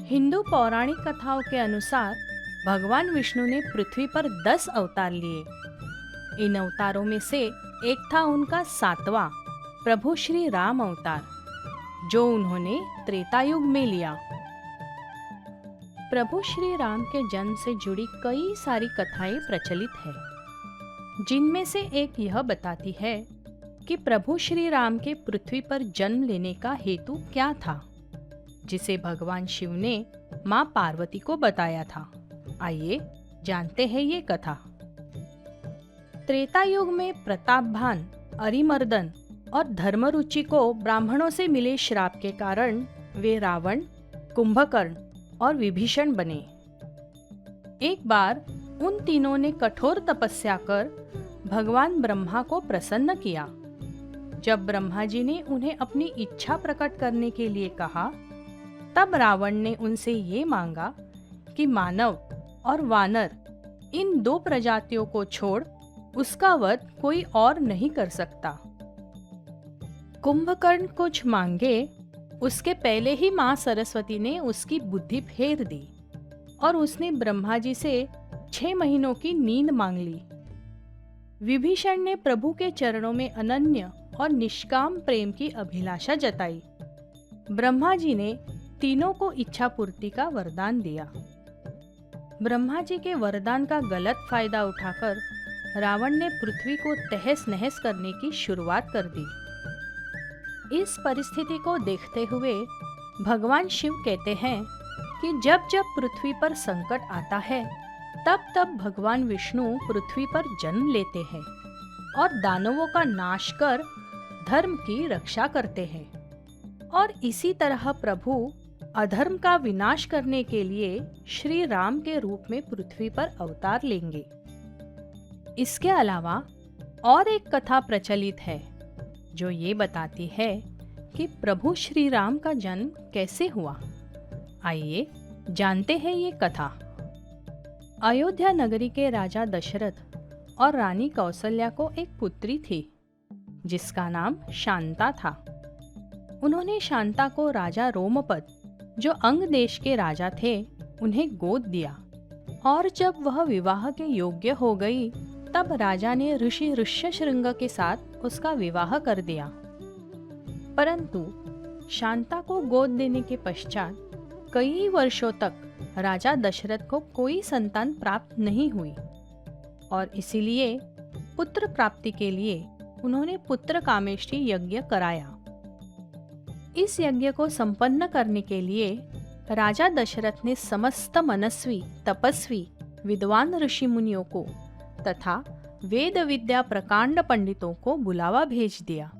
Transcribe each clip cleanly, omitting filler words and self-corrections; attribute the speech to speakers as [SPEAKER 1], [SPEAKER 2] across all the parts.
[SPEAKER 1] हिंदू पौराणिक कथाओं के अनुसार भगवान विष्णु ने पृथ्वी पर 10 अवतार लिए। इन अवतारों में से एक था उनका 7वां प्रभु श्री राम अवतार, जो उन्होंने त्रेता युग में लिया। प्रभु श्री राम के जन्म से जुड़ी कई सारी कथाएं प्रचलित है, जिनमें से एक यह बताती है कि प्रभु श्री राम के पृथ्वी पर जन्म लेने का हेतु क्या था, जिसे भगवान शिव ने मां पार्वती को बताया था। आइए जानते हैं ये कथा। त्रेता युग में प्रतापभान, अरिमर्दन और धर्मरुचि को ब्राह्मणों से मिले श्राप के कारण वे रावण, कुंभकर्ण और विभीषण बने। एक बार उन तीनों ने कठोर तपस्या कर भगवान ब्रह्मा को प्रसन्न किया। जब ब्रह्मा जी ने उन्हें अपनी इच्छा प्रकट करने के लिए कहा, तब रावण ने उनसे ये मांगा कि मानव और वानर इन 2 प्रजातियों को छोड़ उसका वध कोई और नहीं कर सकता। कुंभकर्ण कुछ मांगे, उसके पहले ही मां सरस्वती ने उसकी बुद्धि फेर दी और उसने ब्रह्मा जी से 6 महीनों की नींद मांग ली। विभीषण ने प्रभु के चरणों में अनन्य और निष्काम प्रेम की अभिलाषा जताई। ब्रह्मा जी ने तीनों को इच्छा पूर्ति का वरदान दिया। ब्रह्मा जी के वरदान का गलत फायदा उठाकर रावण ने पृथ्वी को तहस नहस करने की शुरुआत कर दी। इस परिस्थिति को देखते हुए भगवान शिव कहते हैं कि जब जब पृथ्वी पर संकट आता है, तब तब भगवान विष्णु पृथ्वी पर जन्म लेते हैं और दानवों का नाश कर धर्म की रक्षा करते हैं। और इसी तरह प्रभु अधर्म का विनाश करने के लिए श्री राम के रूप में पृथ्वी पर अवतार लेंगे। इसके अलावा और एक कथा प्रचलित है, जो ये बताती है कि प्रभु श्री राम का जन्म कैसे हुआ। आइए जानते हैं ये कथा। अयोध्या नगरी के राजा दशरथ और रानी कौसल्या को एक पुत्री थी, जिसका नाम शांता था। उन्होंने शांता को राजा रोमपद, जो अंग देश के राजा थे, उन्हें गोद दिया और जब वह विवाह के योग्य हो गई, तब राजा ने ऋषि ऋष्यशृंग के साथ उसका विवाह कर दिया। परंतु शांता को गोद देने के पश्चात कई वर्षों तक राजा दशरथ को कोई संतान प्राप्त नहीं हुई और इसीलिए पुत्र प्राप्ति के लिए उन्होंने पुत्र कामेष्टि यज्ञ कराया। इस यज्ञ को संपन्न करने के लिए राजा दशरथ ने समस्त मनस्वी, तपस्वी, विद्वान ऋषि मुनियों को तथा वेद विद्या प्रकांड पंडितों को बुलावा भेज दिया।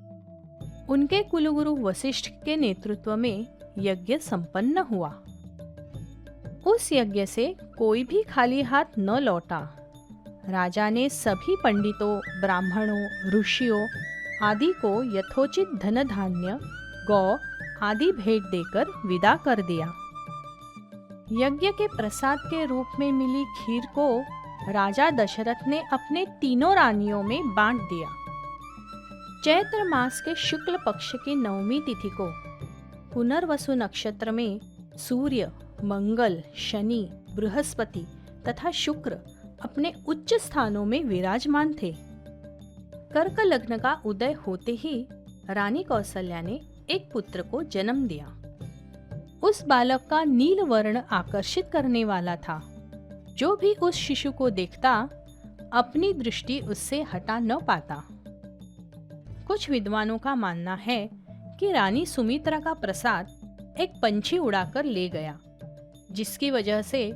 [SPEAKER 1] उनके कुलगुरु वशिष्ठ के नेतृत्व में यज्ञ संपन्न हुआ। उस यज्ञ से कोई भी खाली हाथ न लौटा। राजा ने सभी पंडितों, ब्राह्मणों, ऋषियों आदि को यथोचित धन धान्य, गौ आदि भेंट देकर विदा कर दिया। यज्ञ के प्रसाद के रूप में मिली खीर को राजा दशरथ ने अपने तीनों रानियों में बांट दिया। चैत्र मास के शुक्ल पक्ष की 9वीं तिथि को पुनर्वसु नक्षत्र में सूर्य, मंगल, शनि, बृहस्पति तथा शुक्र अपने उच्च स्थानों में विराजमान थे। कर्क लग्न का उदय होते ही रानी कौसल्या ने एक पुत्र को जन्म दिया। उस बालक का नील वर्ण आकर्षित करने वाला था। जो भी उस शिशु को देखता, अपनी दृष्टि उससे हटा न पाता। कुछ विद्वानों का मानना है कि रानी सुमित्रा का प्रसाद एक पंछी उड़ाकर ले गया, जिसकी वजह से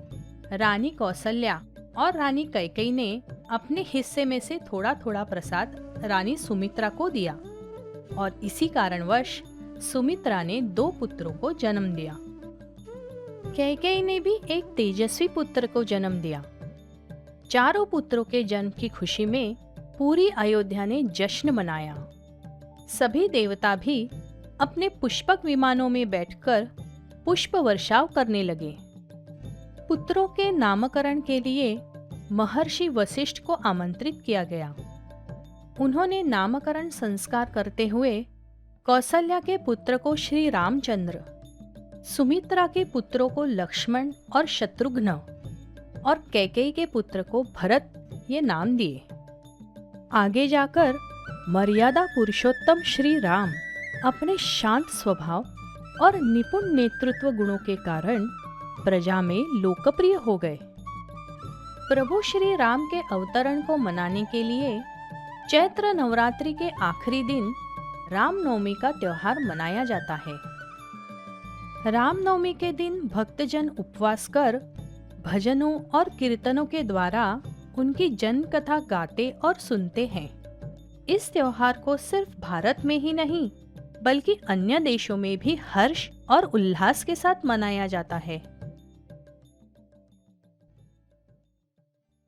[SPEAKER 1] रानी कौसल्या और रानी कैकेयी ने अपने हिस्से में से थोड़ा थोड़ा प्रसाद रानी सुमित्रा को दिया और इसी कारणवश सुमित्रा ने 2 पुत्रों को जन्म दिया। कैकेयी ने भी एक तेजस्वी पुत्र को जन्म दिया। चारों पुत्रों के जन्म की खुशी में पूरी अयोध्या ने जश्न मनाया। सभी देवता भी अपने पुष्पक विमानों में बैठकर पुष्प वर्षाव करने लगे। पुत्रों के नामकरण के लिए महर्षि वशिष्ठ को आमंत्रित किया गया। उन्होंने नामकरण संस्कार करते हुए कौसल्या के पुत्र को श्री रामचंद्र, सुमित्रा के पुत्रों को लक्ष्मण और शत्रुघ्न और कैकेयी के पुत्र को भरत ये नाम दिए। आगे जाकर मर्यादा पुरुषोत्तम श्री राम अपने शांत स्वभाव और निपुण नेतृत्व गुणों के कारण प्रजा में लोकप्रिय हो गए। प्रभु श्री राम के अवतरण को मनाने के लिए चैत्र नवरात्रि के आखिरी दिन रामनवमी का त्योहार मनाया जाता है। रामनवमी के दिन भक्तजन उपवास कर भजनों और कीर्तनों के द्वारा उनकी जन्म कथा गाते और सुनते हैं। इस त्योहार को सिर्फ भारत में ही नहीं बल्कि अन्य देशों में भी हर्ष और उल्लास के साथ मनाया जाता है।